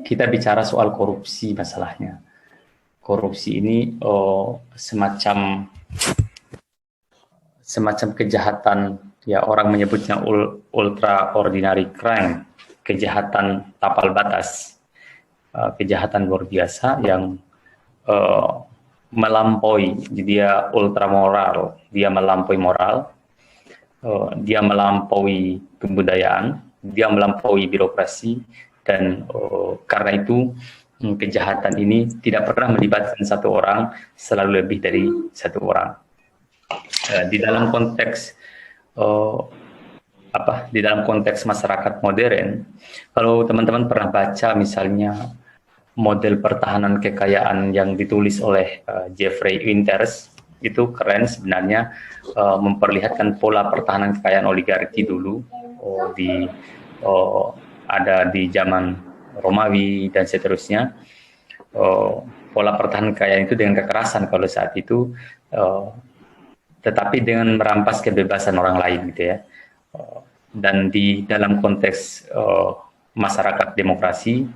kita bicara soal korupsi masalahnya. Korupsi ini semacam kejahatan, ya orang menyebutnya ultra ordinary crime, kejahatan tapal batas, kejahatan luar biasa yang melampaui, dia ultra moral, dia melampaui moral, dia melampaui kebudayaan, dia melampaui birokrasi, dan karena itu kejahatan ini tidak pernah melibatkan satu orang, selalu lebih dari satu orang. Di dalam konteks di dalam konteks masyarakat modern, kalau teman-teman pernah baca misalnya model pertahanan kekayaan yang ditulis oleh Jeffrey Winters, itu keren sebenarnya, memperlihatkan pola pertahanan kekayaan oligarki dulu ada di zaman Romawi dan seterusnya. Pola pertahanan kekayaan itu dengan kekerasan kalau saat itu, tetapi dengan merampas kebebasan orang lain gitu ya. Dan di dalam konteks masyarakat demokrasi,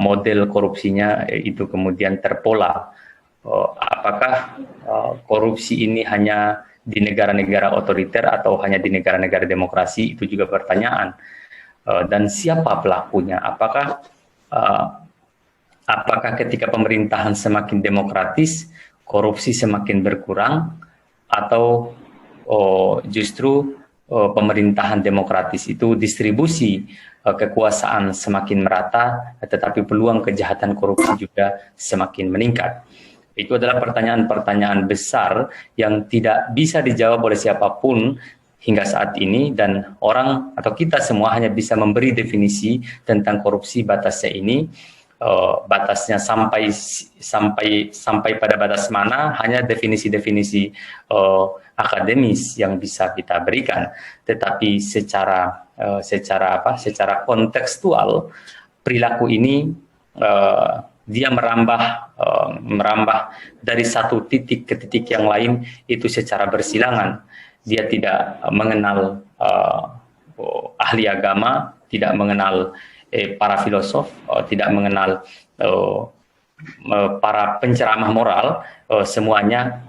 model korupsinya itu kemudian terpola. Apakah korupsi ini hanya di negara-negara otoriter atau hanya di negara-negara demokrasi, itu juga pertanyaan. Dan siapa pelakunya? Apakah ketika pemerintahan semakin demokratis, korupsi semakin berkurang, atau justru pemerintahan demokratis itu distribusi kekuasaan semakin merata, tetapi peluang kejahatan korupsi juga semakin meningkat? Itu adalah pertanyaan-pertanyaan besar yang tidak bisa dijawab oleh siapapun hingga saat ini, dan orang atau kita semua hanya bisa memberi definisi tentang korupsi. Batasnya ini, batasnya sampai pada batas mana, hanya definisi-definisi akademis yang bisa kita berikan. Tetapi secara kontekstual, perilaku ini dia merambah dari satu titik ke titik yang lain itu secara bersilangan. Dia tidak mengenal ahli agama, tidak mengenal para filosof, tidak mengenal para penceramah moral. Semuanya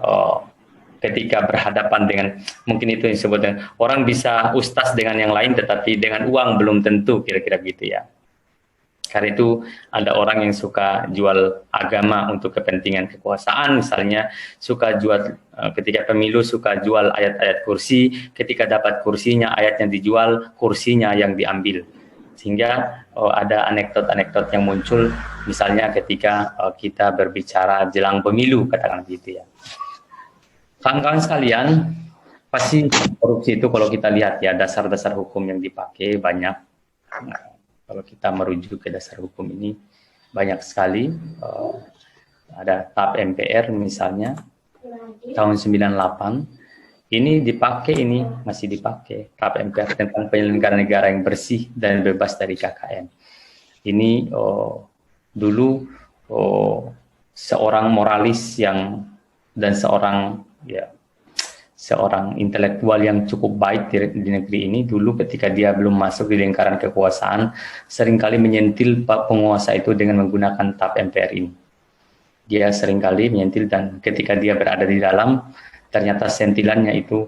ketika berhadapan dengan, mungkin itu yang disebutkan, orang bisa ustaz dengan yang lain, tetapi dengan uang belum tentu, kira-kira gitu ya. Karena itu ada orang yang suka jual agama untuk kepentingan kekuasaan, misalnya suka jual ketika pemilu, suka jual ayat-ayat kursi, ketika dapat kursinya, ayat yang dijual, kursinya yang diambil. Sehingga ada anekdot-anekdot yang muncul, misalnya ketika kita berbicara jelang pemilu, katakan gitu ya. Kawan-kawan sekalian, pasti korupsi itu kalau kita lihat ya, dasar-dasar hukum yang dipakai banyak. Kalau kita merujuk ke dasar hukum ini banyak sekali. Ada TAP MPR misalnya tahun 98, ini dipakai, ini masih dipakai TAP MPR tentang penyelenggaraan negara yang bersih dan bebas dari KKN. Ini dulu seorang moralis dan seorang intelektual yang cukup baik di negeri ini, dulu ketika dia belum masuk di lingkaran kekuasaan, seringkali menyentil penguasa itu dengan menggunakan TAP MPR ini. Dia seringkali menyentil, dan ketika dia berada di dalam, ternyata sentilannya itu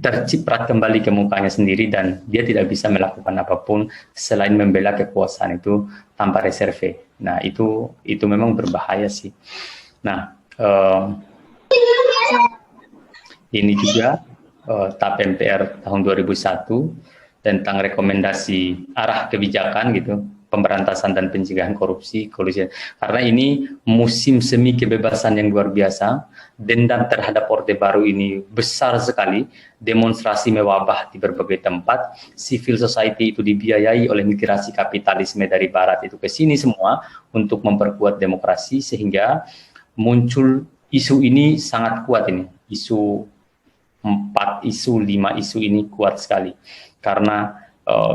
terciprat kembali ke mukanya sendiri, dan dia tidak bisa melakukan apapun selain membela kekuasaan itu tanpa reserve. Nah, itu memang berbahaya sih. Nah, ini juga TAP MPR tahun 2001 tentang rekomendasi arah kebijakan gitu, pemberantasan dan pencegahan korupsi. Karena ini musim semi kebebasan yang luar biasa, dendam terhadap Orde Baru ini besar sekali, demonstrasi mewabah di berbagai tempat, civil society itu dibiayai oleh migrasi kapitalisme dari barat itu ke sini semua untuk memperkuat demokrasi, sehingga muncul isu ini sangat kuat ini, isu 4 isu, 5 isu ini kuat sekali. Karena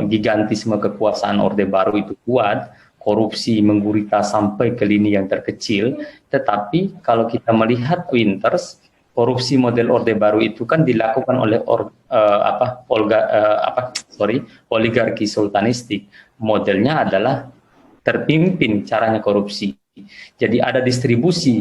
gigantisme kekuasaan Orde Baru itu kuat, korupsi menggurita sampai ke lini yang terkecil. Tetapi kalau kita melihat Winters, korupsi model Orde Baru itu kan dilakukan oleh oligarki sultanistik. Modelnya adalah terpimpin caranya korupsi. Jadi ada distribusi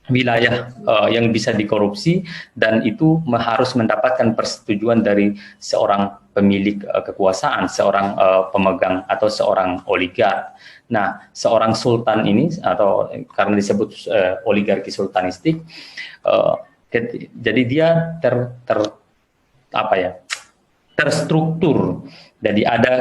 wilayah yang bisa dikorupsi, dan itu harus mendapatkan persetujuan dari seorang pemilik kekuasaan, seorang pemegang atau seorang oligark. Nah, seorang sultan ini, atau karena disebut oligarki sultanistik, jadi dia terstruktur. Jadi ada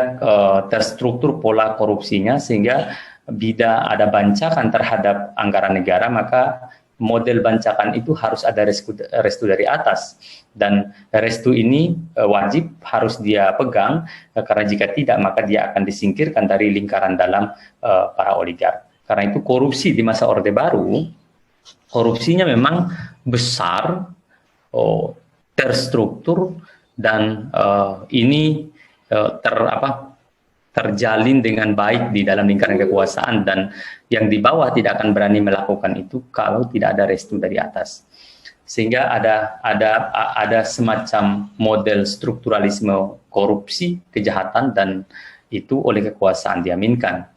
terstruktur pola korupsinya, sehingga bila ada bancakan terhadap anggaran negara, maka model bancakan itu harus ada restu dari atas, dan restu ini wajib harus dia pegang, karena jika tidak maka dia akan disingkirkan dari lingkaran dalam para oligark. Karena itu korupsi di masa Orde Baru, korupsinya memang besar, terstruktur, dan ini terjalin dengan baik di dalam lingkaran kekuasaan, dan yang di bawah tidak akan berani melakukan itu kalau tidak ada restu dari atas. Sehingga ada semacam model strukturalisme korupsi, kejahatan, dan itu oleh kekuasaan diaminkan.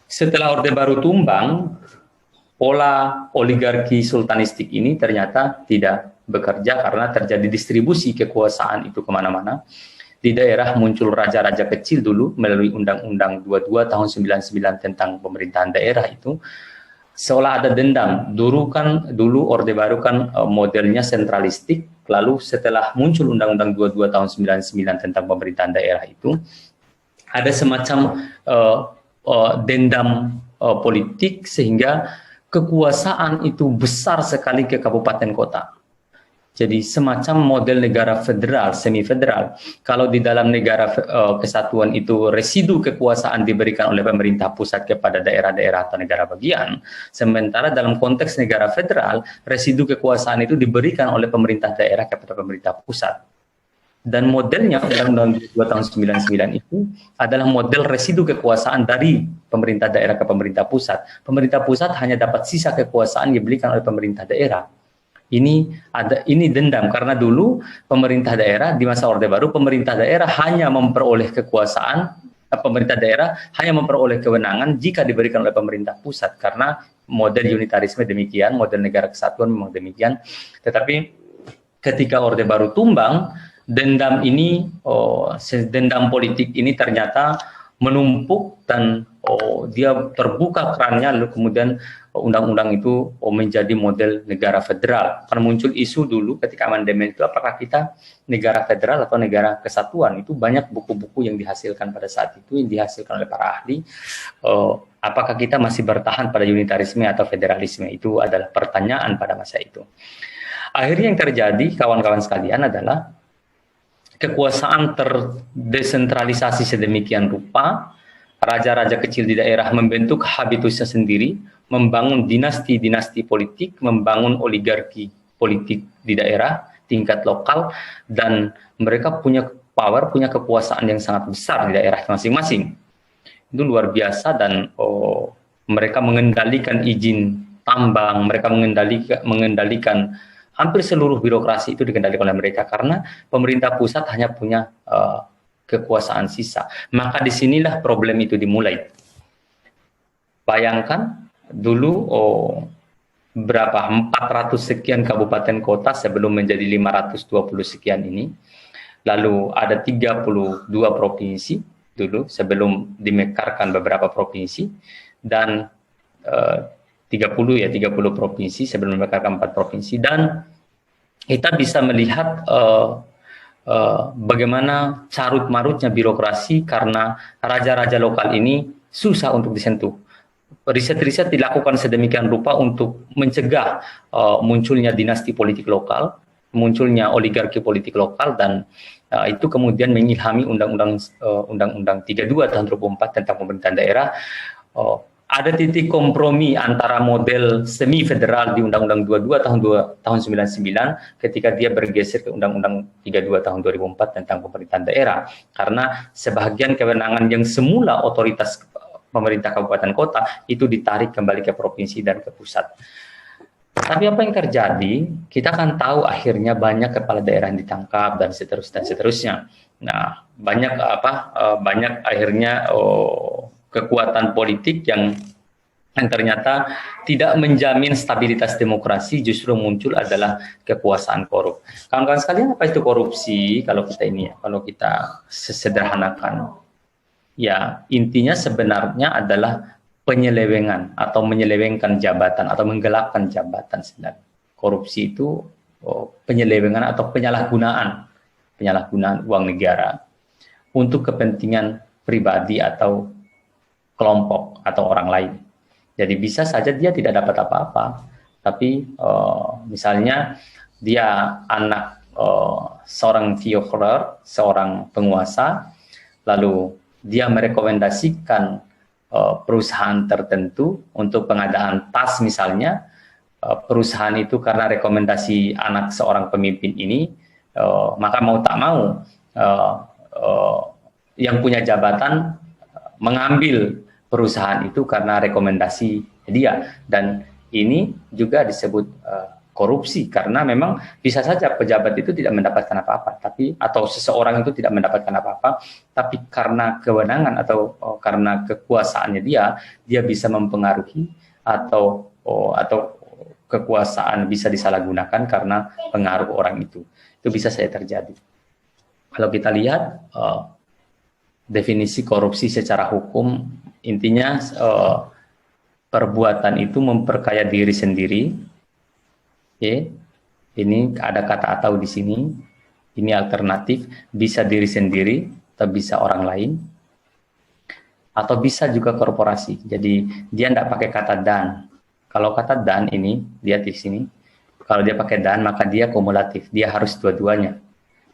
Setelah Orde Baru tumbang, pola oligarki sultanistik ini ternyata tidak bekerja karena terjadi distribusi kekuasaan itu kemana-mana. Di daerah muncul raja-raja kecil dulu melalui Undang-Undang 22 tahun 99 tentang pemerintahan daerah itu, seolah ada dendam. Dulu Orde Baru kan modelnya sentralistik, lalu setelah muncul Undang-Undang 22 tahun 99 tentang pemerintahan daerah itu, ada semacam dendam politik, sehingga kekuasaan itu besar sekali ke kabupaten kota. Jadi semacam model negara federal, semi federal. Kalau di dalam negara kesatuan itu residu kekuasaan diberikan oleh pemerintah pusat kepada daerah-daerah atau negara bagian, sementara dalam konteks negara federal, residu kekuasaan itu diberikan oleh pemerintah daerah kepada pemerintah pusat. Dan modelnya Undang-Undang 2 tahun 99 itu adalah model residu kekuasaan dari pemerintah daerah ke pemerintah pusat. Pemerintah pusat hanya dapat sisa kekuasaan yang diberikan oleh pemerintah daerah. Ini dendam, karena dulu pemerintah daerah di masa Orde Baru, pemerintah daerah hanya memperoleh kekuasaan, pemerintah daerah hanya memperoleh kewenangan jika diberikan oleh pemerintah pusat, karena model unitarisme demikian, model negara kesatuan memang demikian. Tetapi ketika Orde Baru tumbang, dendam politik ini ternyata menumpuk, dan dia terbuka kerannya, lalu kemudian undang-undang itu menjadi model negara federal. Karena muncul isu dulu ketika amandemen itu, apakah kita negara federal atau negara kesatuan. Itu banyak buku-buku yang dihasilkan pada saat itu, yang dihasilkan oleh para ahli. Apakah kita masih bertahan pada unitarisme atau federalisme? Itu adalah pertanyaan pada masa itu. Akhirnya yang terjadi, kawan-kawan sekalian, adalah kekuasaan terdesentralisasi sedemikian rupa. Raja-raja kecil di daerah membentuk habitusnya sendiri, membangun dinasti-dinasti politik, membangun oligarki politik di daerah tingkat lokal, dan mereka punya power, punya kekuasaan yang sangat besar di daerah masing-masing. Itu luar biasa, dan mereka mengendalikan izin tambang, mereka mengendalikan hampir seluruh birokrasi itu dikendalikan oleh mereka, karena pemerintah pusat hanya punya kekuasaan sisa. Maka disinilah problem itu dimulai. Bayangkan dulu berapa 400 sekian kabupaten kota sebelum menjadi 520 sekian ini. Lalu ada 32 provinsi dulu sebelum dimekarkan beberapa provinsi, dan 30 provinsi sebelum dimekarkan 4 provinsi. Dan kita bisa melihat bagaimana carut-marutnya birokrasi, karena raja-raja lokal ini susah untuk disentuh. Riset-riset dilakukan sedemikian rupa untuk mencegah munculnya dinasti politik lokal, munculnya oligarki politik lokal, dan itu kemudian mengilhami Undang-Undang 32 tahun 2004 tentang pemerintahan daerah. Ada titik kompromi antara model semi federal di Undang-Undang 22 tahun 99 ketika dia bergeser ke Undang-Undang 32 tahun 2004 tentang pemerintahan daerah, karena sebagian kewenangan yang semula otoritas pemerintah kabupaten kota itu ditarik kembali ke provinsi dan ke pusat. Tapi apa yang terjadi? Kita kan tahu akhirnya banyak kepala daerah yang ditangkap dan seterusnya. Nah, banyak akhirnya kekuatan politik yang ternyata tidak menjamin stabilitas demokrasi, justru muncul adalah kekuasaan korup. Kawan-kawan sekalian, apa itu korupsi? Kalau kita ini ya, kalau kita sesederhanakan, ya intinya sebenarnya adalah penyelewengan atau menyelewengkan jabatan atau menggelapkan jabatan sebenarnya. Korupsi itu penyelewengan atau penyalahgunaan uang negara untuk kepentingan pribadi atau kelompok atau orang lain. Jadi bisa saja dia tidak dapat apa-apa, tapi misalnya dia anak seorang Führer, seorang penguasa, lalu dia merekomendasikan perusahaan tertentu untuk pengadaan tas misalnya, perusahaan itu karena rekomendasi anak seorang pemimpin ini, maka mau tak mau yang punya jabatan mengambil perusahaan itu karena rekomendasi dia, dan ini juga disebut korupsi karena memang bisa saja pejabat itu tidak mendapatkan apa-apa, tapi atau seseorang itu tidak mendapatkan apa-apa, tapi karena kewenangan atau karena kekuasaannya dia bisa mempengaruhi atau kekuasaan bisa disalahgunakan karena pengaruh orang itu bisa saja terjadi. Kalau kita lihat definisi korupsi secara hukum, intinya perbuatan itu memperkaya diri sendiri. Oke, ini ada kata atau di sini. Ini alternatif, bisa diri sendiri atau bisa orang lain, atau bisa juga korporasi. Jadi dia tidak pakai kata dan. Kalau kata dan ini lihat di sini. Kalau dia pakai dan maka dia kumulatif. Dia harus dua-duanya.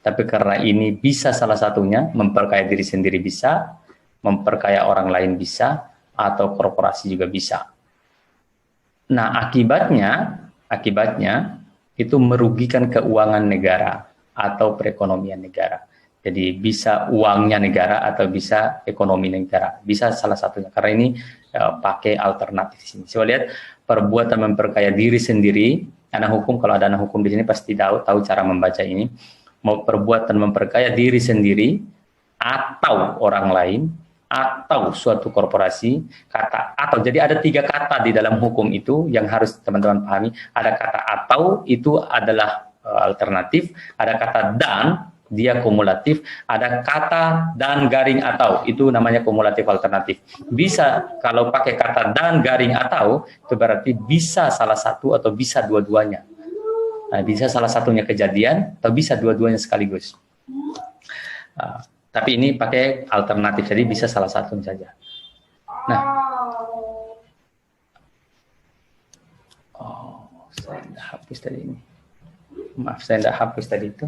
Tapi karena ini bisa salah satunya, memperkaya diri sendiri bisa, memperkaya orang lain bisa, atau korporasi juga bisa. Nah, akibatnya itu merugikan keuangan negara atau perekonomian negara. Jadi bisa uangnya negara atau bisa ekonomi negara. Bisa salah satunya. Karena ini pakai alternatif di sini. Coba lihat perbuatan memperkaya diri sendiri. Anak hukum, kalau ada anak hukum di sini pasti tahu cara membaca ini. Mau perbuatan memperkaya diri sendiri atau orang lain atau suatu korporasi, kata atau. Jadi ada 3 kata di dalam hukum itu yang harus teman-teman pahami. Ada kata atau, itu adalah alternatif. Ada kata dan, dia kumulatif. Ada kata dan garing atau, itu namanya kumulatif alternatif. Bisa kalau pakai kata dan garing atau, itu berarti bisa salah satu atau bisa dua-duanya. Nah, bisa salah satunya kejadian atau bisa dua-duanya sekaligus. Tapi ini pakai alternatif, jadi bisa salah satu saja. Nah, saya tidak hapus tadi ini. Maaf, saya tidak hapus tadi itu.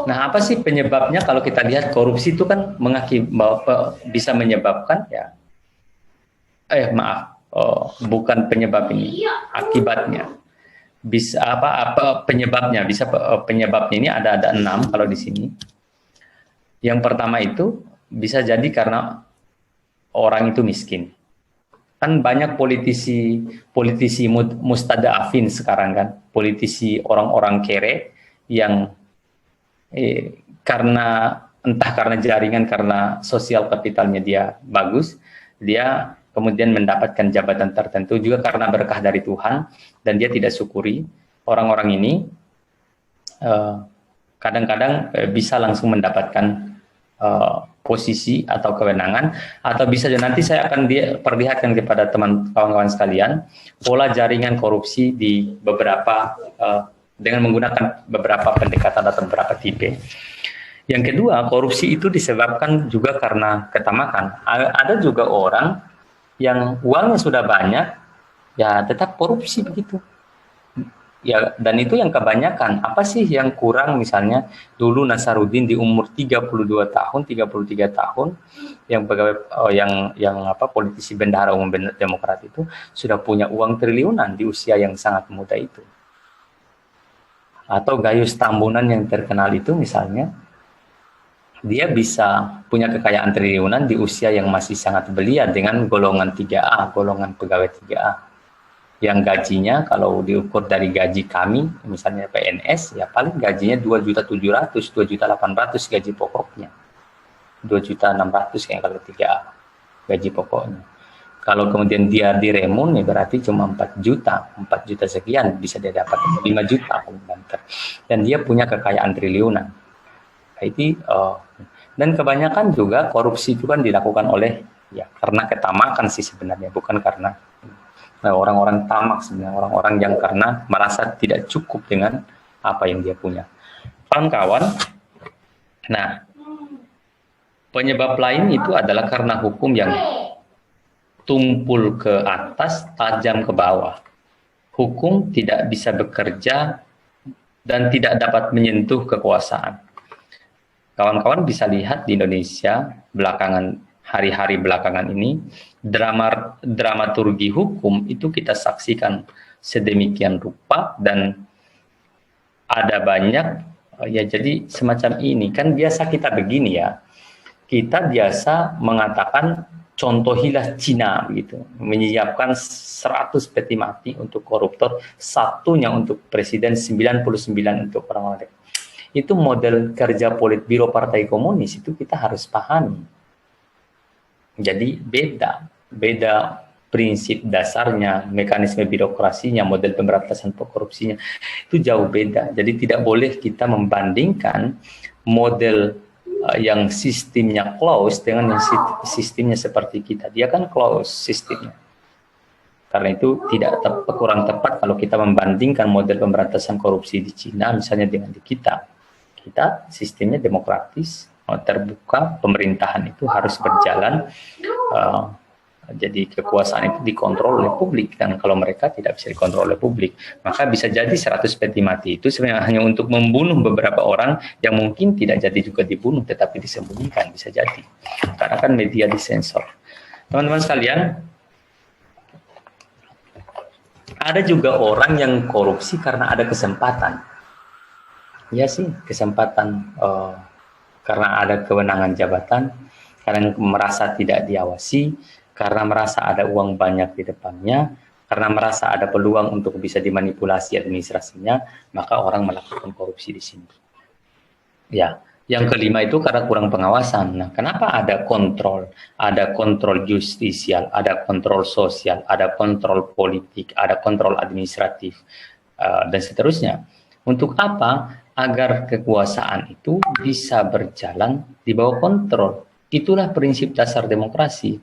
Nah, apa sih penyebabnya? Kalau kita lihat korupsi itu kan bisa menyebabkan ya. Bukan penyebab ini, akibatnya. Bisa apa penyebabnya? Bisa penyebabnya ini ada 6 kalau di sini. Yang pertama itu bisa jadi karena orang itu miskin. Kan banyak politisi mustadafin sekarang kan, politisi orang-orang kere yang entah karena jaringan, karena sosial kapitalnya dia bagus, dia kemudian mendapatkan jabatan tertentu juga karena berkah dari Tuhan, dan dia tidak syukuri. Orang-orang ini kadang-kadang bisa langsung mendapatkan posisi atau kewenangan, atau bisa nanti saya akan perlihatkan kepada kawan-kawan sekalian pola jaringan korupsi di beberapa dengan menggunakan beberapa pendekatan atau beberapa tipe. Yang kedua, korupsi itu disebabkan juga karena ketamakan. Ada juga orang yang uangnya sudah banyak, ya tetap korupsi begitu. Ya, dan itu yang kebanyakan. Apa sih yang kurang? Misalnya dulu Nasaruddin di umur 32 tahun, 33 tahun, yang pegawai politisi bendahara umum Demokrat itu sudah punya uang triliunan di usia yang sangat muda itu. Atau Gayus Tambunan yang terkenal itu misalnya, dia bisa punya kekayaan triliunan di usia yang masih sangat belia dengan golongan 3A, golongan pegawai 3A. Yang gajinya kalau diukur dari gaji kami, misalnya PNS, ya paling gajinya 2.700.000, 2.800.000 gaji pokoknya. 2.600.000 kayak kalau 3A. gaji pokoknya. Kalau kemudian dia diremun, ya berarti cuma 4 juta sekian bisa dia dapat 5 juta dan dia punya kekayaan triliunan. Itu dan kebanyakan juga korupsi itu kan dilakukan oleh ya karena ketamakan sih sebenarnya, bukan karena orang-orang tamak sebenarnya, orang-orang yang karena merasa tidak cukup dengan apa yang dia punya. Kawan-kawan, nah penyebab lain itu adalah karena hukum yang tumpul ke atas, tajam ke bawah. Hukum tidak bisa bekerja dan tidak dapat menyentuh kekuasaan. Kawan-kawan bisa lihat di Indonesia belakangan hari-hari belakangan ini dramaturgi hukum itu kita saksikan sedemikian rupa dan ada banyak ya jadi semacam ini kan biasa kita begini ya. Kita biasa mengatakan contohilah Cina gitu, menyiapkan 100 peti mati untuk koruptor, satunya untuk presiden, 99 untuk orang-orang. Itu model kerja Politbiro Partai Komunis, itu kita harus pahami. Jadi beda prinsip dasarnya, mekanisme birokrasinya, model pemberantasan korupsinya, itu jauh beda. Jadi tidak boleh kita membandingkan model yang sistemnya close dengan yang sistemnya seperti kita. Dia kan close sistemnya. Karena itu kurang tepat kalau kita membandingkan model pemberantasan korupsi di Cina misalnya dengan di kita. Kita sistemnya demokratis, terbuka, pemerintahan itu harus berjalan. Jadi kekuasaan itu dikontrol oleh publik, dan kalau mereka tidak bisa dikontrol oleh publik, maka bisa jadi 100 peti mati itu sebenarnya hanya untuk membunuh beberapa orang yang mungkin tidak jadi juga dibunuh tetapi disembunyikan, bisa jadi karena kan media disensor. Teman-teman sekalian, ada juga orang yang korupsi karena ada kesempatan. Ya sih, kesempatan karena ada kewenangan jabatan, karena merasa tidak diawasi, karena merasa ada uang banyak di depannya, karena merasa ada peluang untuk bisa dimanipulasi administrasinya, maka orang melakukan korupsi di sini. Ya, yang kelima itu karena kurang pengawasan. Nah, kenapa ada kontrol? Ada kontrol justisial, ada kontrol sosial, ada kontrol politik, ada kontrol administratif, dan seterusnya. Untuk apa? Agar kekuasaan itu bisa berjalan di bawah kontrol. Itulah prinsip dasar demokrasi.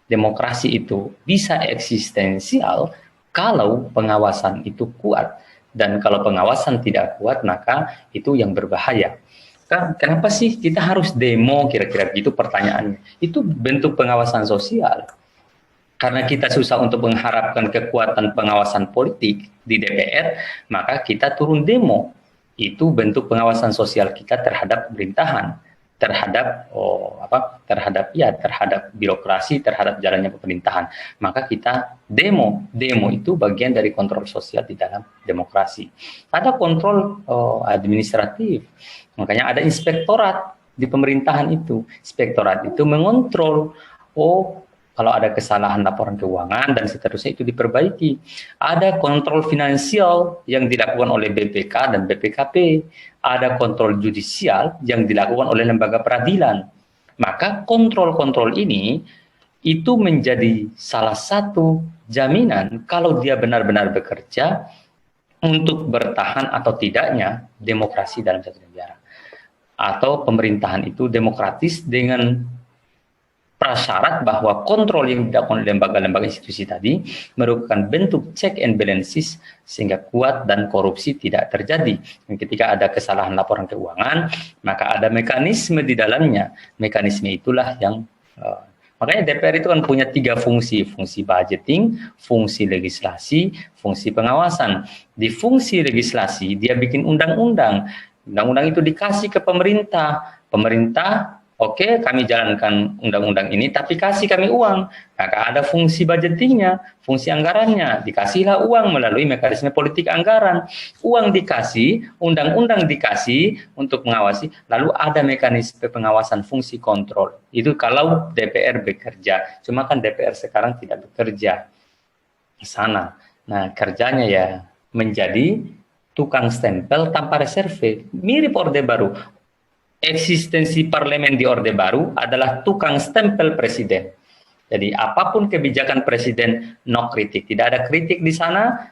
Demokrasi itu bisa eksistensial kalau pengawasan itu kuat, dan kalau pengawasan tidak kuat maka itu yang berbahaya. Kenapa sih kita harus demo, kira-kira gitu pertanyaannya? Itu bentuk pengawasan sosial. Karena kita susah untuk mengharapkan kekuatan pengawasan politik di DPR, maka kita turun demo. Itu bentuk pengawasan sosial kita terhadap pemerintahan, terhadap birokrasi, terhadap jalannya pemerintahan. Maka kita demo itu bagian dari kontrol sosial di dalam demokrasi. Ada kontrol administratif, makanya ada inspektorat di pemerintahan itu. Inspektorat itu mengontrol kalau ada kesalahan laporan keuangan dan seterusnya itu diperbaiki. Ada kontrol finansial yang dilakukan oleh BPK dan BPKP. Ada kontrol judisial yang dilakukan oleh lembaga peradilan. Maka kontrol-kontrol ini itu menjadi salah satu jaminan kalau dia benar-benar bekerja untuk bertahan atau tidaknya demokrasi dalam satu negara. Atau pemerintahan itu demokratis dengan prasyarat bahwa kontrol yang dilakukan oleh lembaga-lembaga institusi tadi merupakan bentuk check and balances sehingga kuat dan korupsi tidak terjadi. Dan ketika ada kesalahan laporan keuangan, maka ada mekanisme di dalamnya. Mekanisme itulah yang makanya DPR itu kan punya 3 fungsi: fungsi budgeting, fungsi legislasi, fungsi pengawasan. Di fungsi legislasi dia bikin undang-undang. Undang-undang itu dikasih ke pemerintah. Pemerintah oke, kami jalankan undang-undang ini, tapi kasih kami uang. Maka ada fungsi budgetingnya, fungsi anggarannya. Dikasihlah uang melalui mekanisme politik anggaran. Uang dikasih, undang-undang dikasih untuk mengawasi. Lalu ada mekanisme pengawasan, fungsi kontrol. Itu kalau DPR bekerja. Cuma kan DPR sekarang tidak bekerja di sana. Nah, kerjanya ya menjadi tukang stempel tanpa reserve. Mirip Orde Baru. Eksistensi parlemen di Orde Baru adalah tukang stempel presiden. Jadi apapun kebijakan presiden, no kritik. Tidak ada kritik di sana,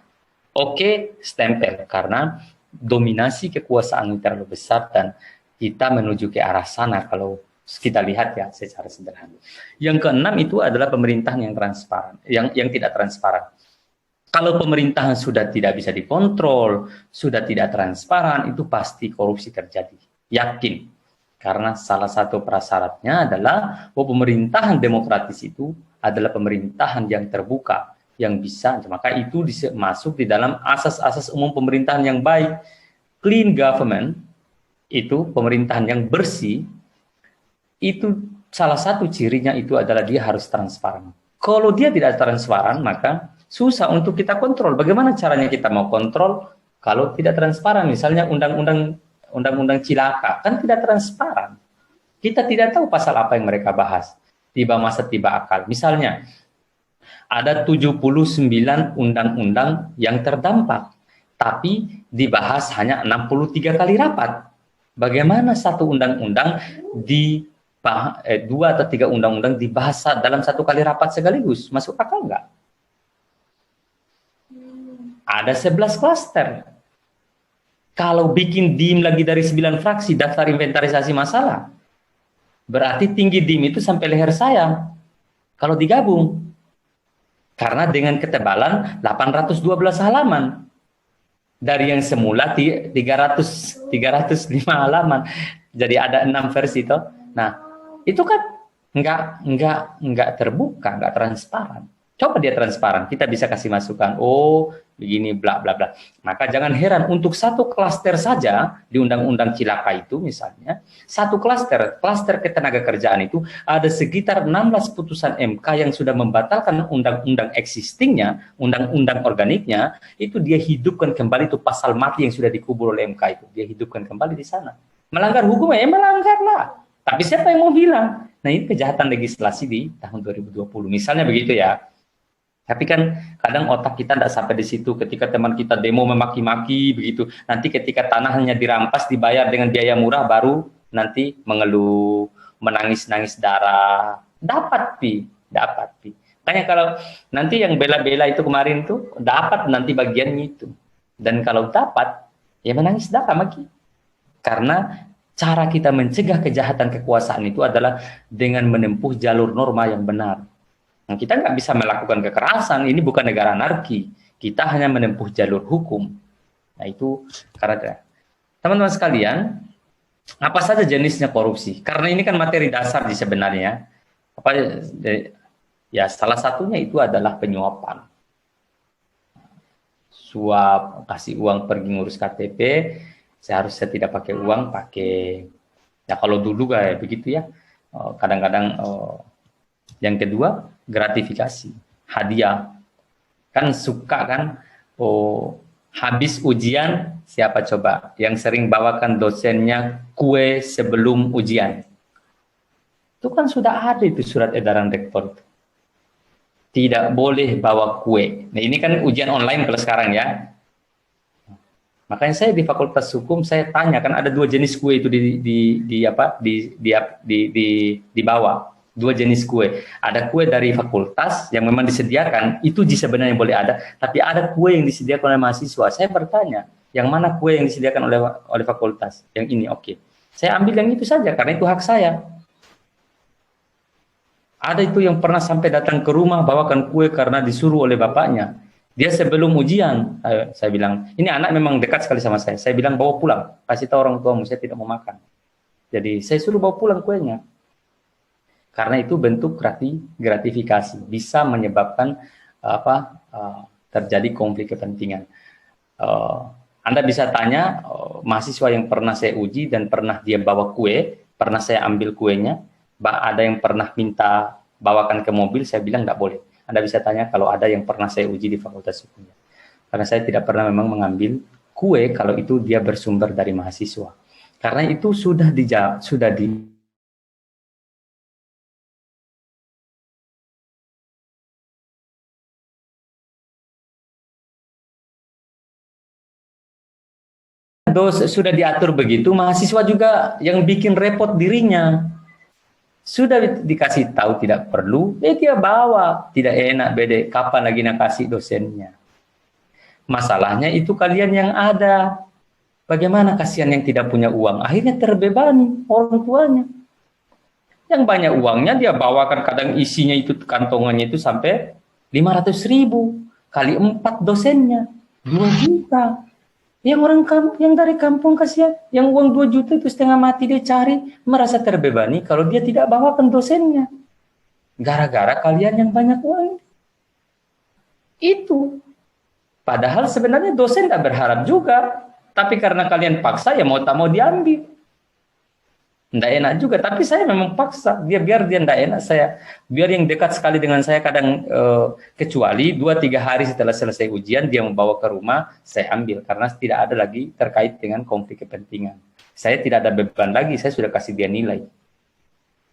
oke, stempel. Karena dominasi kekuasaan terlalu besar dan kita menuju ke arah sana kalau kita lihat ya secara sederhana. Yang keenam itu adalah pemerintahan yang transparan, yang tidak transparan. Kalau pemerintahan sudah tidak bisa dikontrol, sudah tidak transparan, itu pasti korupsi terjadi. Yakin. Karena salah satu prasyaratnya adalah bahwa pemerintahan demokratis itu adalah pemerintahan yang terbuka, yang bisa. Maka itu masuk di dalam asas-asas umum pemerintahan yang baik. Clean government, itu pemerintahan yang bersih, itu salah satu cirinya itu adalah dia harus transparan. Kalau dia tidak transparan, maka susah untuk kita kontrol. Bagaimana caranya kita mau kontrol kalau tidak transparan? Misalnya undang-undang cilaka kan tidak transparan. Kita tidak tahu pasal apa yang mereka bahas. Tiba masa tiba akal. Misalnya ada 79 undang-undang yang terdampak, tapi dibahas hanya 63 kali rapat. Bagaimana satu undang-undang dua atau tiga undang-undang dibahas dalam satu kali rapat sekaligus? Masuk akal nggak? Ada 11 klaster. Kalau bikin DIM lagi dari 9 fraksi, daftar inventarisasi masalah, berarti tinggi DIM itu sampai leher saya. Kalau digabung. Karena dengan ketebalan 812 halaman. Dari yang semula 305 halaman. Jadi ada 6 versi itu. Nah, itu kan nggak terbuka, nggak transparan. Coba dia transparan, kita bisa kasih masukan. Oh, begini, bla bla bla. Maka jangan heran untuk satu klaster saja di undang-undang cilaka itu misalnya, satu klaster ketenagakerjaan itu ada sekitar 16 putusan MK yang sudah membatalkan undang-undang existingnya, undang-undang organiknya, itu dia hidupkan kembali itu pasal mati yang sudah dikubur oleh MK itu, dia hidupkan kembali di sana. Melanggar hukum ya melanggar lah. Tapi siapa yang mau bilang? Nah, ini kejahatan legislasi di tahun 2020. Misalnya begitu ya. Tapi kan kadang otak kita tidak sampai di situ. Ketika teman kita demo memaki-maki begitu, nanti ketika tanahnya dirampas dibayar dengan biaya murah baru nanti mengeluh, menangis-nangis darah. Dapat pi. Makanya kalau nanti yang bela-bela itu kemarin tuh dapat nanti bagiannya itu. Dan kalau dapat ya menangis darah lagi. Karena cara kita mencegah kejahatan kekuasaan itu adalah dengan menempuh jalur norma yang benar. Nah, kita nggak bisa melakukan kekerasan, ini bukan negara anarki. Kita hanya menempuh jalur hukum. Nah, itu karena teman-teman sekalian, apa saja jenisnya korupsi? Karena ini kan materi dasar di sebenarnya. Ya, salah satunya itu adalah penyuapan. Suap, kasih uang pergi ngurus KTP, seharusnya tidak pakai uang, pakai ya kalau dulu kayak begitu ya. Kadang-kadang yang kedua gratifikasi, hadiah. Kan suka kan, habis ujian siapa coba yang sering bawakan dosennya kue sebelum ujian? Itu kan sudah ada itu surat edaran rektor. Tidak boleh bawa kue. Nah, ini kan ujian online kalau sekarang ya. Makanya saya di Fakultas Hukum saya tanya kan ada 2 jenis kue itu dibawa. 2 jenis kue. Ada kue dari fakultas yang memang disediakan, itu sebenarnya boleh ada, tapi ada kue yang disediakan oleh mahasiswa. Saya bertanya, yang mana kue yang disediakan oleh fakultas? Yang ini, oke. Saya ambil yang itu saja karena itu hak saya. Ada itu yang pernah sampai datang ke rumah bawakan kue karena disuruh oleh bapaknya. Dia sebelum ujian, saya bilang, ini anak memang dekat sekali sama saya. Saya bilang bawa pulang, kasih tahu orang tuamu, saya tidak mau makan. Jadi saya suruh bawa pulang kuenya. Karena itu bentuk gratifikasi, bisa menyebabkan terjadi konflik kepentingan. Anda bisa tanya mahasiswa yang pernah saya uji dan pernah dia bawa kue, pernah saya ambil kuenya, ada yang pernah minta bawakan ke mobil, saya bilang nggak boleh. Anda bisa tanya kalau ada yang pernah saya uji di Fakultas Hukum. Karena saya tidak pernah memang mengambil kue kalau itu dia bersumber dari mahasiswa. Karena itu sudah sudah diatur begitu, mahasiswa juga yang bikin repot dirinya. Sudah dikasih tahu tidak perlu, dia bawa. Tidak enak, beda kapan lagi nak kasih dosennya. Masalahnya itu kalian yang ada. Bagaimana kasihan yang tidak punya uang? Akhirnya terbebani orang tuanya. Yang banyak uangnya dia bawakan, kadang isinya itu kantongannya itu sampai 500.000 kali 4 dosennya 2 juta. Yang orang yang dari kampung kasihan, yang uang 2 juta itu setengah mati dia cari, merasa terbebani kalau dia tidak bawakan dosennya. Gara-gara kalian yang banyak uang. Itu. Padahal sebenarnya dosen tidak berharap juga. Tapi karena kalian paksa, ya mau tak mau diambil. Tidak enak juga, tapi saya memang paksa. Biar dia tidak enak saya. Biar yang dekat sekali dengan saya kadang kecuali 2-3 hari setelah selesai ujian, dia membawa ke rumah, saya ambil. Karena tidak ada lagi terkait dengan konflik kepentingan. Saya tidak ada beban lagi, saya sudah kasih dia nilai.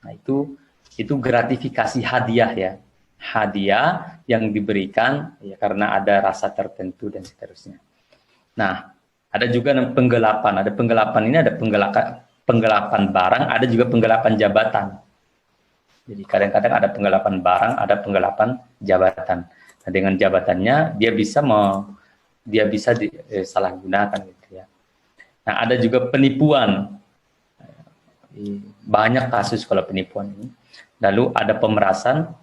Nah itu gratifikasi hadiah ya. Hadiah yang diberikan ya karena ada rasa tertentu dan seterusnya. Nah, ada juga penggelapan. Ada penggelapan ini, ada penggelapan barang, ada juga penggelapan jabatan. Jadi kadang-kadang ada penggelapan barang, ada penggelapan jabatan. Nah, dengan jabatannya dia bisa disalahgunakan gitu ya. Nah, ada juga penipuan. Banyak kasus kalau penipuan ini. Lalu ada pemerasan.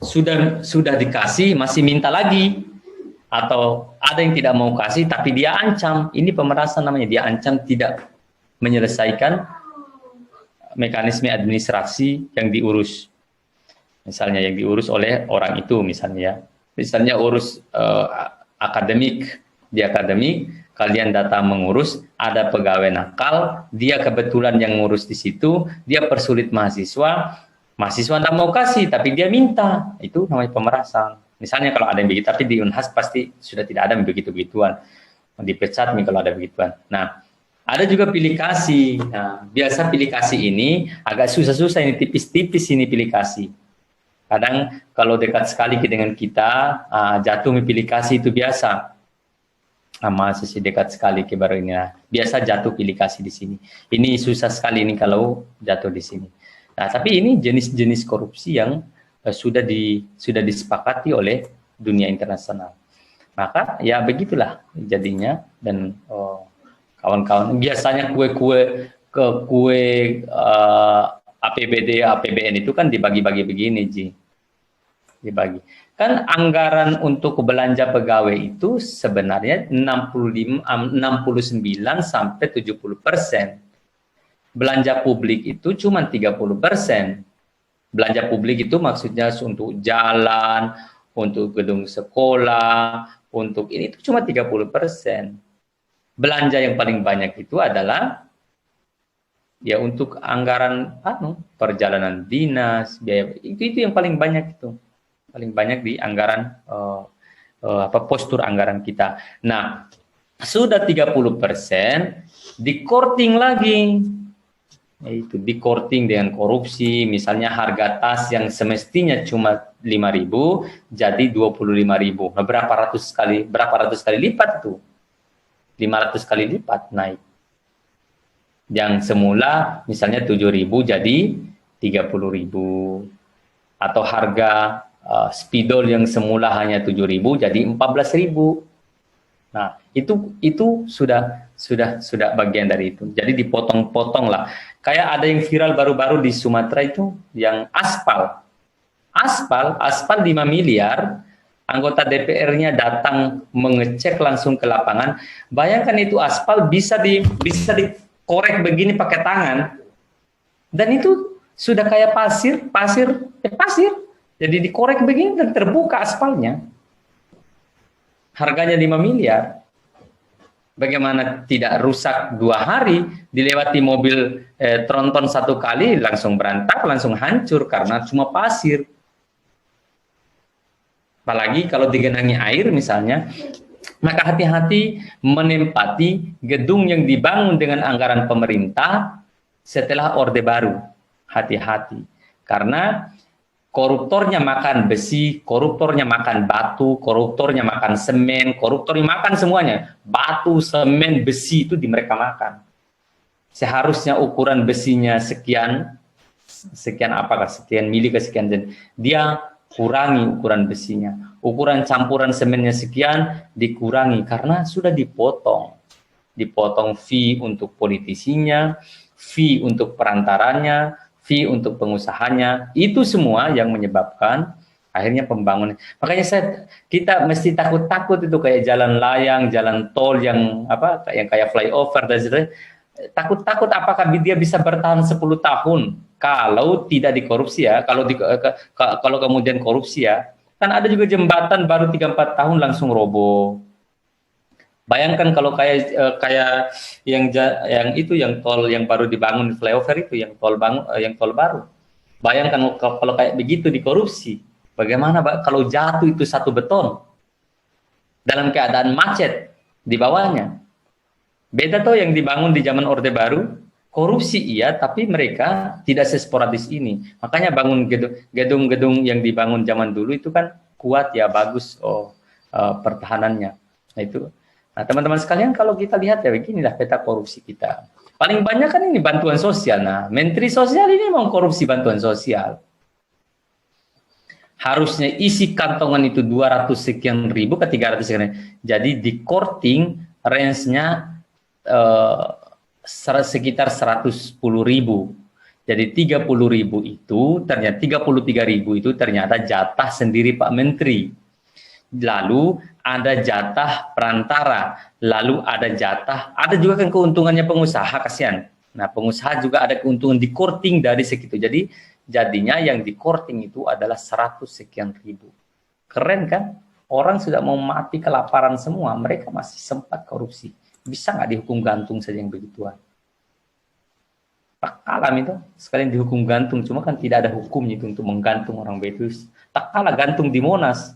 Sudah dikasih masih minta lagi. Atau ada yang tidak mau kasih tapi dia ancam. Ini pemerasan namanya, dia ancam tidak menyelesaikan mekanisme administrasi yang diurus. Misalnya yang diurus oleh orang itu misalnya urus akademik, di akademik kalian datang mengurus, ada pegawai nakal, dia kebetulan yang ngurus di situ, dia persulit mahasiswa tidak mau kasih tapi dia minta, itu namanya pemerasan. Misalnya kalau ada yang begitu, tapi di Unhas pasti sudah tidak ada yang begitu-begituan. Dipecat nih kalau ada begituan. Nah, ada juga pilih kasih. Nah, biasa pilih kasih ini agak susah-susah, ini tipis-tipis ini pilih kasih. Kadang kalau dekat sekali dengan kita, jatuh pilih kasih itu biasa. Masih dekat sekali ke baru ini. Nah, biasa jatuh pilih kasih di sini. Ini susah sekali ini kalau jatuh di sini. Nah, tapi ini jenis-jenis korupsi yang sudah disepakati oleh dunia internasional. Maka ya begitulah jadinya. Dan kawan-kawan biasanya kue APBD APBN itu kan dibagi-bagi begini, Ji. Dibagi. Kan anggaran untuk belanja pegawai itu sebenarnya 69 sampai 70%. Belanja publik itu cuma 30%. Belanja publik itu maksudnya untuk jalan, untuk gedung sekolah, untuk ini itu cuma 30%. Belanja yang paling banyak itu adalah ya untuk anggaran perjalanan dinas, biaya itu yang paling banyak itu. Paling banyak di anggaran postur anggaran kita. Nah, sudah 30% di-korting lagi. Itu di-korting dengan korupsi, misalnya harga tas yang semestinya cuma 5.000 jadi 25.000. Nah, berapa ratus kali lipat itu? 500 kali lipat naik. Yang semula misalnya 7.000 jadi 30.000. Atau harga spidol yang semula hanya 7.000 jadi 14.000. Nah, itu sudah bagian dari itu. Jadi dipotong-potong lah. Kayak ada yang viral baru-baru di Sumatera itu yang aspal 5 miliar, anggota DPR-nya datang mengecek langsung ke lapangan. Bayangkan itu aspal bisa dikorek begini pakai tangan. Dan itu sudah kayak pasir. Jadi dikorek begini dan terbuka aspalnya. Harganya 5 miliar. Bagaimana tidak rusak 2 hari, dilewati mobil tronton 1 kali, langsung berantak, langsung hancur karena cuma pasir. Apalagi kalau digenangi air misalnya, maka hati-hati menempati gedung yang dibangun dengan anggaran pemerintah setelah Orde Baru. Hati-hati. Karena koruptornya makan besi, koruptornya makan batu, koruptornya makan semen, koruptornya makan semuanya. Batu, semen, besi itu mereka makan. seharusnya ukuran besinya sekian, apakah sekian mili ke sekian, dan dia kurangi ukuran besinya. Ukuran campuran semennya sekian, dikurangi karena sudah dipotong. Dipotong fee untuk politisinya, fee untuk perantaranya, fee untuk pengusahanya. Itu semua yang menyebabkan akhirnya pembangunan. Makanya kita mesti takut-takut itu kayak jalan layang, jalan tol yang yang kayak flyover dan sebagainya. Takut-takut apakah dia bisa bertahan 10 tahun kalau tidak dikorupsi ya, kalau kemudian korupsi ya. Kan ada juga jembatan baru 3-4 tahun langsung roboh. Bayangkan kalau kayak yang tol yang baru dibangun flyover itu, yang tol baru. Bayangkan kalau kayak begitu dikorupsi, bagaimana kalau jatuh itu satu beton dalam keadaan macet di bawahnya. Beda tuh yang dibangun di zaman Orde Baru, korupsi iya, tapi mereka tidak sesporadis ini. Makanya bangun gedung-gedung yang dibangun zaman dulu itu kan kuat ya, bagus pertahanannya. Nah itu. Nah, teman-teman sekalian, kalau kita lihat ya beginilah peta korupsi kita. Paling banyak kan ini bantuan sosial. Nah, Menteri Sosial ini mau korupsi bantuan sosial. Harusnya isi kantongan itu 200 sekian ribu ke 300 sekian. Jadi di korting range-nya sekitar 110.000. Jadi 30.000 itu ternyata 33.000 itu ternyata jatah sendiri Pak Menteri. Lalu ada jatah perantara, lalu ada juga kan keuntungannya pengusaha, kasihan. Nah, pengusaha juga ada keuntungan di korting dari segitu. Jadi jadinya yang di korting itu adalah 100 sekian ribu. Keren kan? Orang sudah mau mati kelaparan semua, mereka masih sempat korupsi. Bisa nggak dihukum gantung saja yang begituan? Tak kalah itu, sekalian dihukum gantung, cuma kan tidak ada hukumnya itu untuk menggantung orang betus. Tak kalah gantung di Monas.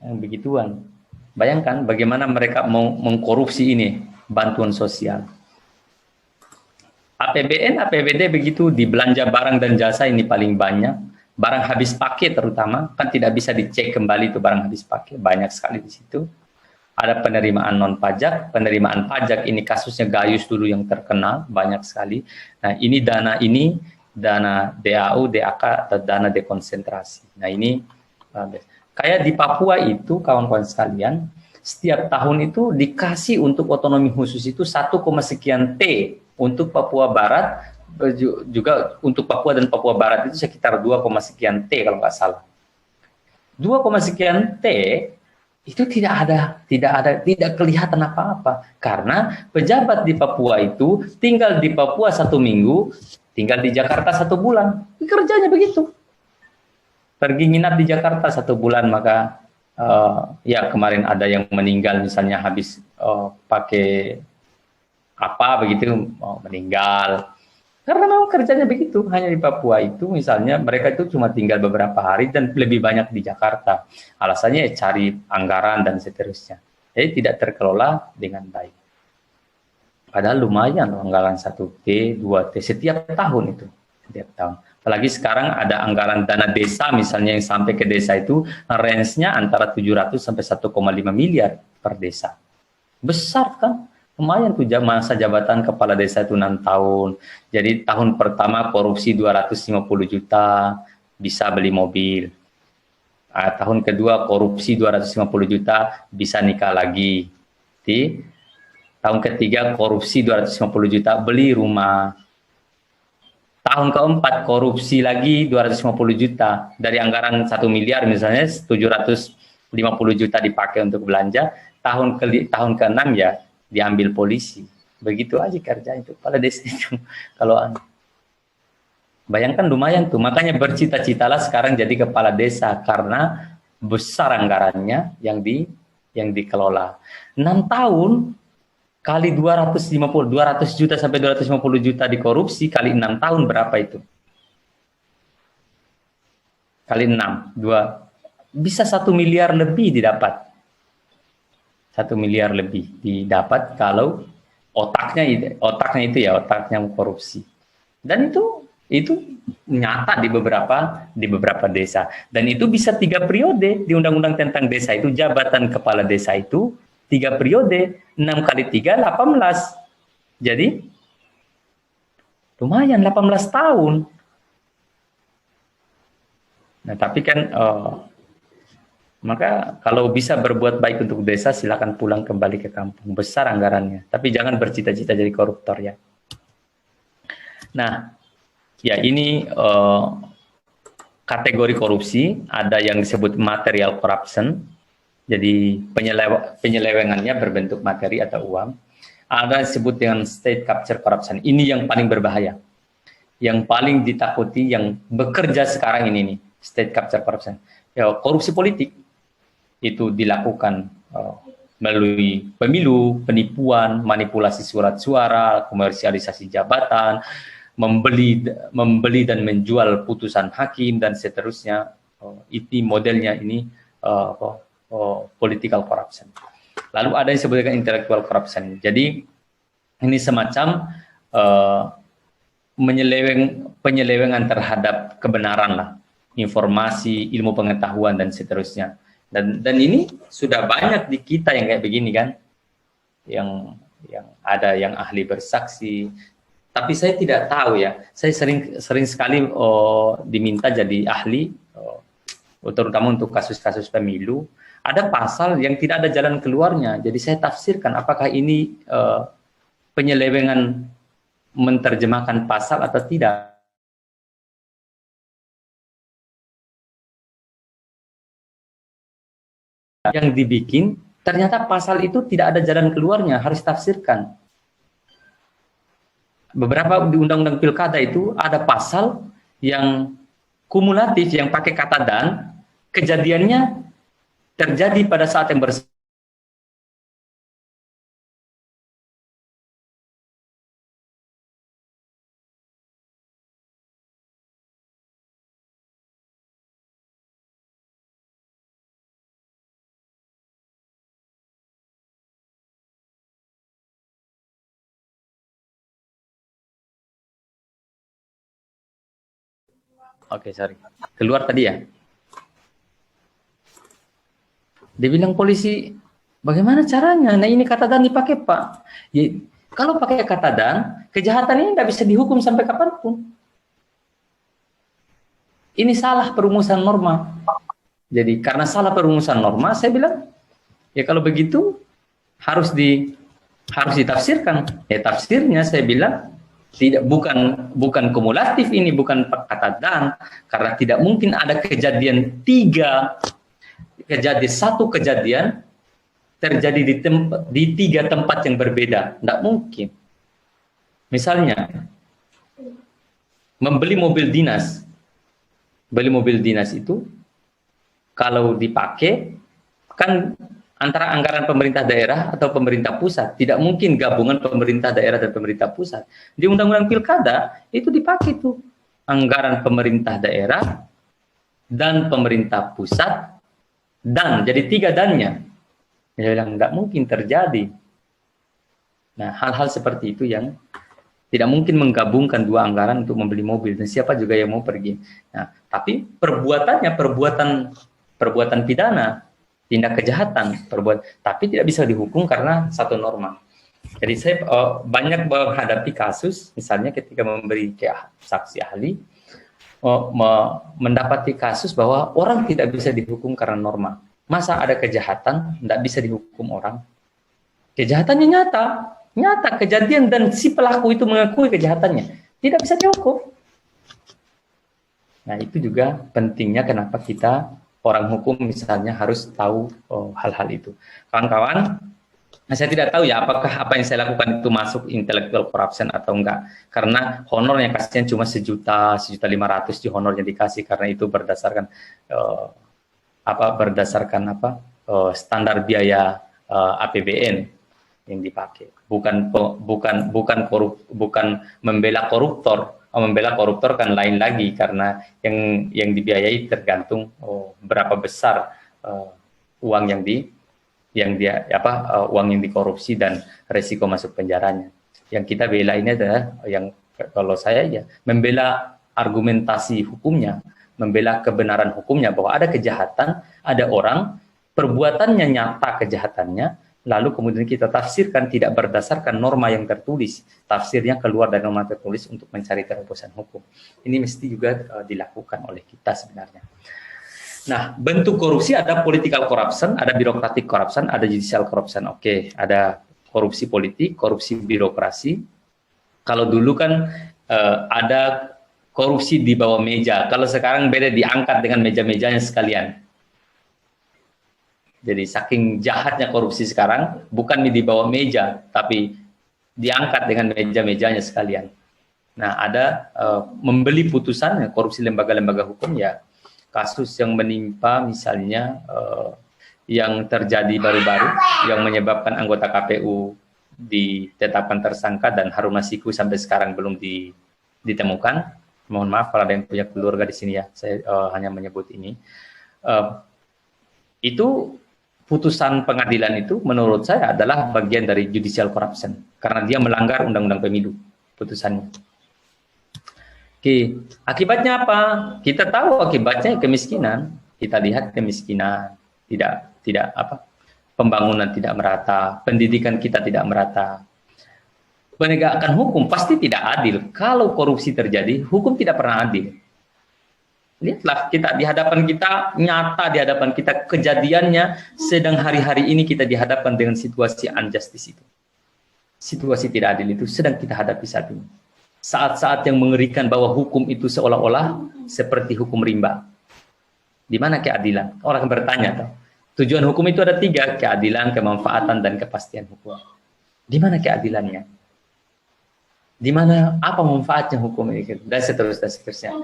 Yang begituan. Bayangkan bagaimana mereka mau mengkorupsi ini, bantuan sosial. APBN, APBD begitu, di belanja barang dan jasa ini paling banyak. Barang habis pakai terutama, kan tidak bisa dicek kembali itu barang habis pakai, banyak sekali di situ. Ada penerimaan non pajak, penerimaan pajak ini kasusnya Gayus dulu yang terkenal, banyak sekali. Nah ini dana DAU, DAK, atau dana dekonsentrasi. Nah ini kayak di Papua itu kawan-kawan sekalian, setiap tahun itu dikasih untuk otonomi khusus itu 1, sekian T untuk Papua Barat, juga untuk Papua dan Papua Barat itu sekitar 2, sekian T kalau nggak salah. 2, sekian T itu tidak kelihatan apa-apa karena pejabat di Papua itu tinggal di Papua 1 minggu, tinggal di Jakarta 1 bulan, kerjanya begitu. Pergi nginap di Jakarta 1 bulan, maka ya kemarin ada yang meninggal misalnya habis pakai apa begitu, meninggal. Karena memang kerjanya begitu, hanya di Papua itu misalnya mereka itu cuma tinggal beberapa hari dan lebih banyak di Jakarta. Alasannya ya cari anggaran dan seterusnya. Jadi tidak terkelola dengan baik. Padahal lumayan anggaran 1T, 2T setiap tahun itu. Setiap tahun. Apalagi sekarang ada anggaran dana desa misalnya yang sampai ke desa itu range-nya antara 700 sampai 1,5 miliar per desa. Besar kan? Lumayan tuh masa jabatan kepala desa itu 6 tahun. Jadi tahun pertama korupsi 250 juta, bisa beli mobil. Tahun kedua korupsi 250 juta, bisa nikah lagi. Di tahun ketiga korupsi 250 juta, beli rumah. Tahun keempat korupsi lagi 250 juta. Dari anggaran 1 miliar misalnya 750 juta dipakai untuk belanja. Tahun ke-6 ya diambil polisi. Begitu aja kerjanya itu kepala desa itu. Kalau bayangkan lumayan tuh. Makanya bercita-citalah sekarang jadi kepala desa karena besar anggarannya yang dikelola. 6 tahun kali 200 juta sampai 250 juta dikorupsi kali 6 tahun berapa itu? Kali 6, bisa 1 miliar lebih didapat. 1 miliar lebih didapat kalau otaknya korupsi. Dan itu nyata di beberapa desa. Dan itu bisa 3 periode di Undang-Undang tentang desa itu, jabatan kepala desa itu 3 periode, 6 kali 3, 18. Jadi lumayan 18 tahun. Nah, tapi kan maka kalau bisa berbuat baik untuk desa, silakan pulang kembali ke kampung. Besar anggarannya, tapi jangan bercita-cita jadi koruptor ya. Nah, ya ini kategori korupsi, ada yang disebut material corruption, jadi penyelewengannya berbentuk materi atau uang. Ada yang disebut dengan state capture corruption. Ini yang paling berbahaya, yang paling ditakuti, yang bekerja sekarang ini nih, state capture corruption. Ya, korupsi politik itu dilakukan melalui pemilu, penipuan, manipulasi surat suara, komersialisasi jabatan, membeli dan menjual putusan hakim dan seterusnya. Itu modelnya ini political corruption. Lalu ada yang disebut dengan intellectual corruption. Jadi ini semacam penyelewengan terhadap kebenaran lah, informasi, ilmu pengetahuan dan seterusnya. Dan ini sudah banyak di kita yang kayak begini kan, yang ada yang ahli bersaksi. Tapi saya tidak tahu ya, saya sering sekali diminta jadi ahli, terutama untuk kasus-kasus pemilu. Ada pasal yang tidak ada jalan keluarnya, jadi saya tafsirkan apakah ini penyelewengan menerjemahkan pasal atau tidak. Yang dibikin, ternyata pasal itu tidak ada jalan keluarnya, harus tafsirkan. Beberapa di undang-undang pilkada itu ada pasal yang kumulatif, yang pakai kata dan, kejadiannya terjadi pada saat yang bersama. Oke, sorry. Keluar tadi ya. Dia bilang polisi, bagaimana caranya? Nah ini kata dan dipakai Pak. Ya, kalau pakai kata dan, kejahatan ini tidak bisa dihukum sampai kapanpun. Ini salah perumusan norma. Jadi karena salah perumusan norma, saya bilang, ya kalau begitu harus ditafsirkan. Ya tafsirnya saya bilang tidak, bukan kumulatif ini, bukan kata dan, karena tidak mungkin ada kejadian satu kejadian terjadi di tiga tempat yang berbeda, tidak mungkin. Misalnya membeli mobil dinas, itu kalau dipakai kan antara anggaran pemerintah daerah atau pemerintah pusat, tidak mungkin gabungan pemerintah daerah dan pemerintah pusat. Di undang-undang pilkada itu dipakai tuh anggaran pemerintah daerah dan pemerintah pusat, dan jadi tiga dannya. Dia bilang nggak mungkin terjadi. Nah, hal-hal seperti itu yang tidak mungkin menggabungkan dua anggaran untuk membeli mobil, dan siapa juga yang mau pergi. Nah, tapi perbuatannya perbuatan pidana, tindak kejahatan, tapi tidak bisa dihukum karena satu norma. Jadi saya banyak menghadapi kasus, misalnya ketika memberi saksi ahli, mendapati kasus bahwa orang tidak bisa dihukum karena norma. Masa ada kejahatan tidak bisa dihukum orang? Kejahatannya nyata kejadian, dan si pelaku itu mengakui kejahatannya, tidak bisa dihukum. Nah itu juga pentingnya kenapa kita orang hukum misalnya harus tahu hal-hal itu. Kawan-kawan, saya tidak tahu ya apakah apa yang saya lakukan itu masuk intellectual corruption atau enggak, karena honor yang kasihnya cuma 1.500.000 di honornya dikasih, karena itu berdasarkan standar biaya APBN yang dipakai, bukan membela koruptor. Membela koruptor kan lain lagi, karena yang dibiayai tergantung berapa besar uang uang yang dikorupsi dan resiko masuk penjaranya. Yang kita bela ini adalah kalau saya ya membela argumentasi hukumnya, membela kebenaran hukumnya, bahwa ada kejahatan, ada orang perbuatannya nyata kejahatannya, lalu kemudian kita tafsirkan tidak berdasarkan norma yang tertulis, tafsirnya keluar dari norma tertulis untuk mencari terobosan hukum. Ini mesti juga dilakukan oleh kita sebenarnya. Nah, bentuk korupsi ada political corruption, ada bureaucratic corruption, ada judicial corruption. Oke, ada korupsi politik, korupsi birokrasi. Kalau dulu kan ada korupsi di bawah meja, kalau sekarang beda, diangkat dengan meja-mejanya sekalian. Jadi saking jahatnya korupsi sekarang, bukan di bawah meja, tapi diangkat dengan meja-mejanya sekalian. Nah, ada membeli putusan korupsi lembaga-lembaga hukum, ya kasus yang menimpa misalnya yang terjadi baru-baru, yang menyebabkan anggota KPU ditetapkan tersangka dan Harun Masiku sampai sekarang belum ditemukan. Mohon maaf kalau ada yang punya keluarga di sini ya, saya hanya menyebut ini. Itu putusan pengadilan itu menurut saya adalah bagian dari judicial corruption karena dia melanggar undang-undang pemilu putusannya. Oke, akibatnya apa? Kita tahu akibatnya kemiskinan. Kita lihat kemiskinan, tidak pembangunan tidak merata, pendidikan kita tidak merata. Penegakan hukum pasti tidak adil. Kalau korupsi terjadi, hukum tidak pernah adil. Lihatlah kita di hadapan kita, nyata di hadapan kita kejadiannya, sedang hari-hari ini kita dihadapkan dengan situasi injustice itu. Situasi tidak adil itu sedang kita hadapi saat ini. Saat-saat yang mengerikan bahwa hukum itu seolah-olah seperti hukum rimba. Di mana keadilan? Orang bertanya, toh. Tujuan hukum itu ada 3, keadilan, kemanfaatan, dan kepastian hukum. Di mana keadilannya? Di mana apa manfaatnya hukum ini? Dan seterusnya.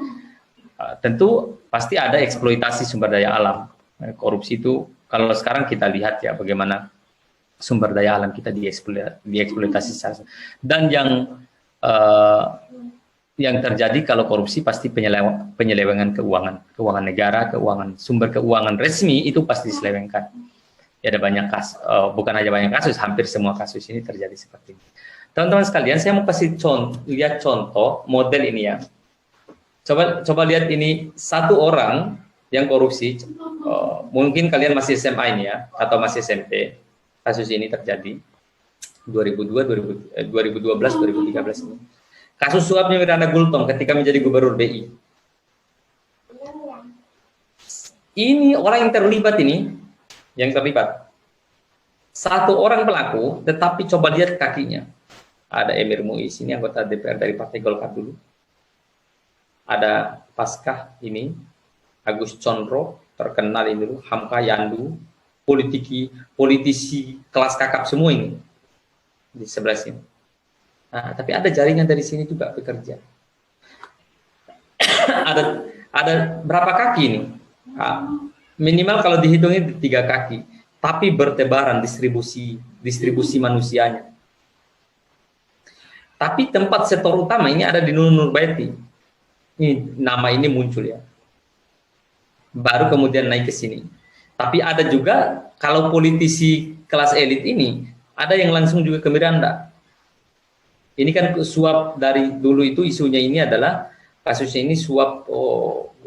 Tentu pasti ada eksploitasi sumber daya alam. Korupsi itu kalau sekarang kita lihat ya bagaimana sumber daya alam kita dieksploitasi. Dan yang terjadi kalau korupsi pasti penyelewengan keuangan negara, sumber keuangan resmi itu pasti diselewengkan. Ya, ada banyak kasus, bukan hanya banyak kasus, hampir semua kasus ini terjadi seperti ini. Teman-teman sekalian, saya mau kasih lihat contoh model ini ya. Coba lihat ini, satu orang yang korupsi, mungkin kalian masih SMA ini ya, atau masih SMP, kasus ini terjadi 2012, 2013 ini. Kasus suapnya Miranda Gultom ketika menjadi gubernur BI. Ini orang yang terlibat satu orang pelaku, tetapi coba lihat kakinya. Ada Emir Muiz, ini anggota DPR dari Partai Golkar dulu. Ada Paskah ini, Agus Condro, terkenal ini dulu, Hamka Yandu, politisi kelas kakap semua ini di sebelah sini. Nah, tapi ada jaringan dari sini juga bekerja. ada berapa kaki ini? Nah, minimal kalau dihitungnya 3 kaki, tapi bertebaran distribusi manusianya. Tapi tempat setor utama ini ada di Nurbaiti. Ini nama ini muncul ya. Baru kemudian naik ke sini. Tapi ada juga kalau politisi kelas elit ini, ada yang langsung juga ke Miranda. Ini kan suap dari dulu itu isunya ini adalah kasusnya ini suap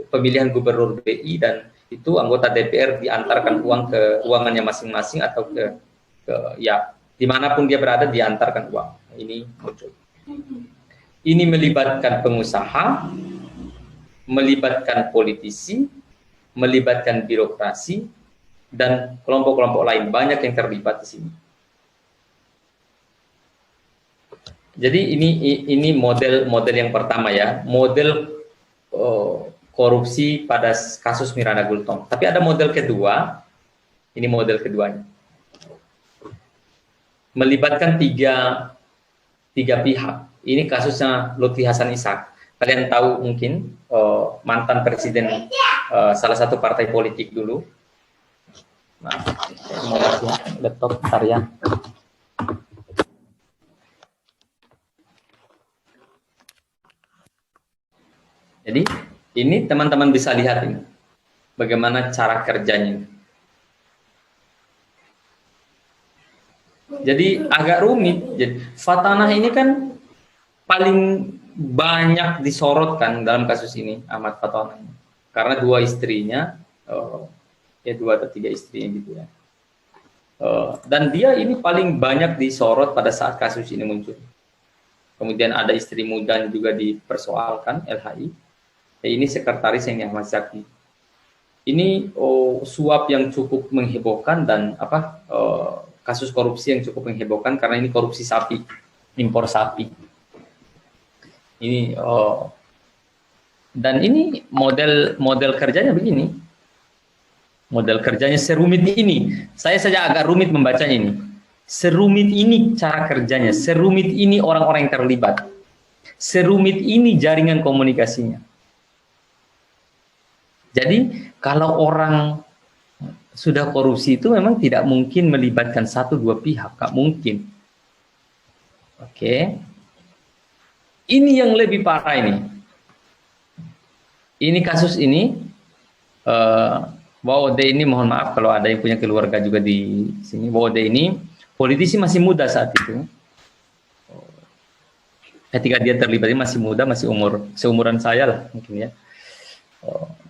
pemilihan gubernur BI dan itu anggota DPR diantarkan uang ke ruangannya masing-masing atau ke ya dimanapun dia berada diantarkan uang. Ini muncul. Ini melibatkan pengusaha, melibatkan politisi, melibatkan birokrasi, dan kelompok-kelompok lain. Banyak yang terlibat di sini. Jadi ini model yang pertama ya, model korupsi pada kasus Miranda Gultom. Tapi ada model kedua, ini model keduanya. Melibatkan tiga pihak. Ini kasusnya Lutfi Hasan Ishak. Kalian tahu mungkin mantan presiden salah satu partai politik dulu. Nah, mau laptop karya. Jadi ini teman-teman bisa lihat ini bagaimana cara kerjanya. Jadi agak rumit. Jadi Fatanah ini kan paling banyak disorotkan dalam kasus ini, Ahmad Fatanah, karena 2 istrinya, ya 2 atau 3 istrinya gitu ya. Dan dia ini paling banyak disorot pada saat kasus ini muncul. Kemudian ada istri muda juga dipersoalkan, LHI. Ini sekretaris yang Ahmad Zaki. Ini suap yang cukup menghebohkan dan kasus korupsi yang cukup menghebohkan karena ini korupsi sapi, impor sapi. Ini dan ini model kerjanya begini. Model kerjanya serumit ini. Saya saja agak rumit membacanya ini. Serumit ini cara kerjanya, serumit ini orang-orang yang terlibat. Serumit ini jaringan komunikasinya. Jadi kalau orang sudah korupsi itu memang tidak mungkin melibatkan 1-2 pihak, nggak mungkin. Oke. Ini yang lebih parah ini. Ini kasus ini, Wawode ini mohon maaf kalau ada yang punya keluarga juga di sini. Wawode ini politisi masih muda saat itu. Ketika dia terlibat masih muda, masih seumuran saya lah mungkin ya.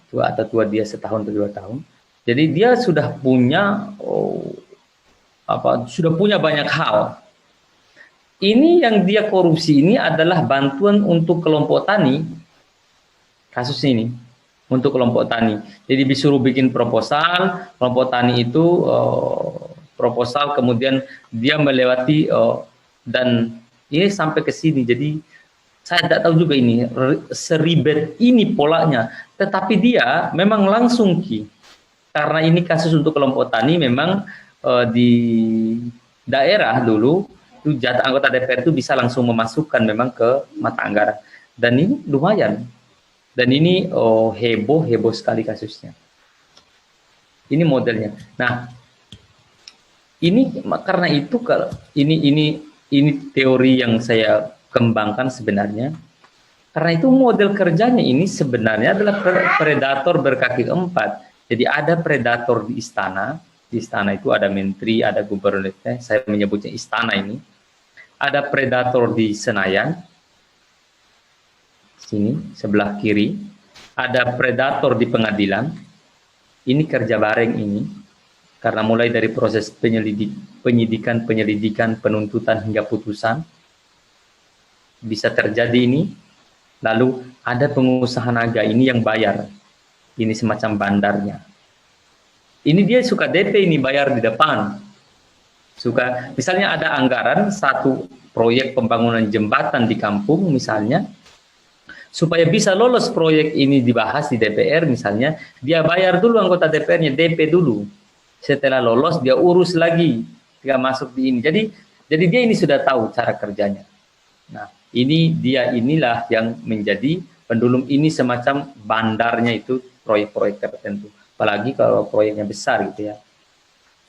Tua atau tua dia setahun atau 2 tahun. Jadi dia sudah punya sudah punya banyak hal. Ini yang dia korupsi ini adalah bantuan untuk kelompok tani. Kasus ini untuk kelompok tani. Jadi disuruh bikin proposal, kelompok tani itu proposal, kemudian dia melewati dan ini sampai ke sini. Jadi saya tidak tahu juga ini seribet ini polanya. Tetapi dia memang langsung karena ini kasus untuk kelompok tani, memang di daerah dulu itu jatah anggota DPR itu bisa langsung memasukkan memang ke mata anggaran. Dan ini lumayan. Dan ini heboh sekali kasusnya. Ini modelnya. Nah, ini karena itu ini teori yang saya kembangkan sebenarnya. Karena itu model kerjanya ini sebenarnya adalah predator berkaki 4. Jadi ada predator di istana. Di istana itu ada menteri, ada gubernur. Saya menyebutnya istana ini. Ada predator di Senayan. Sini sebelah kiri ada predator di pengadilan. Ini kerja bareng ini karena mulai dari proses penyidikan, penuntutan hingga putusan bisa terjadi ini. Lalu ada pengusaha naga ini yang bayar, ini semacam bandarnya. Ini dia suka DP ini, bayar di depan. Suka misalnya ada anggaran satu proyek pembangunan jembatan di kampung misalnya. Supaya bisa lolos proyek ini dibahas di DPR misalnya, dia bayar dulu anggota DPR-nya, DP dulu. Setelah lolos, dia urus lagi, dia masuk di ini. Jadi dia ini sudah tahu cara kerjanya. Nah, inilah yang menjadi pendulum ini semacam bandarnya itu proyek-proyek tertentu. Apalagi kalau proyeknya besar gitu ya.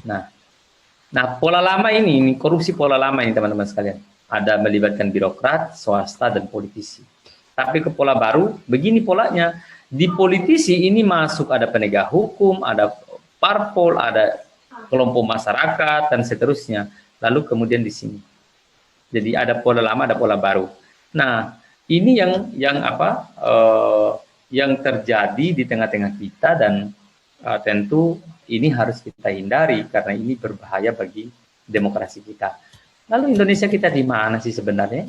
Nah pola lama ini korupsi pola lama ini teman-teman sekalian. Ada melibatkan birokrat, swasta, dan politisi. Tapi ke pola baru, begini polanya. Di politisi ini masuk ada penegak hukum, ada parpol, ada kelompok masyarakat, dan seterusnya. Lalu kemudian di sini. Jadi ada pola lama, ada pola baru. Nah, ini yang terjadi di tengah-tengah kita dan tentu ini harus kita hindari karena ini berbahaya bagi demokrasi kita. Lalu Indonesia kita di mana sih sebenarnya?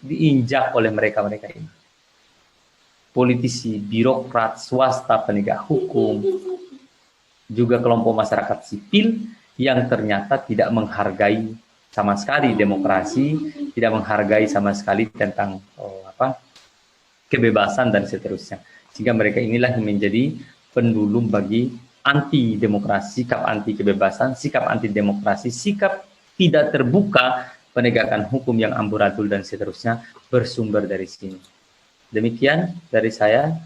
Diinjak oleh mereka-mereka ini. Politisi, birokrat, swasta, penegak hukum, juga kelompok masyarakat sipil yang ternyata tidak menghargai sama sekali demokrasi, tidak menghargai sama sekali tentang kebebasan dan seterusnya. Sehingga mereka inilah yang menjadi pendulum bagi anti demokrasi, sikap anti kebebasan, sikap anti demokrasi, sikap tidak terbuka, penegakan hukum yang amburadul dan seterusnya bersumber dari sini. Demikian dari saya.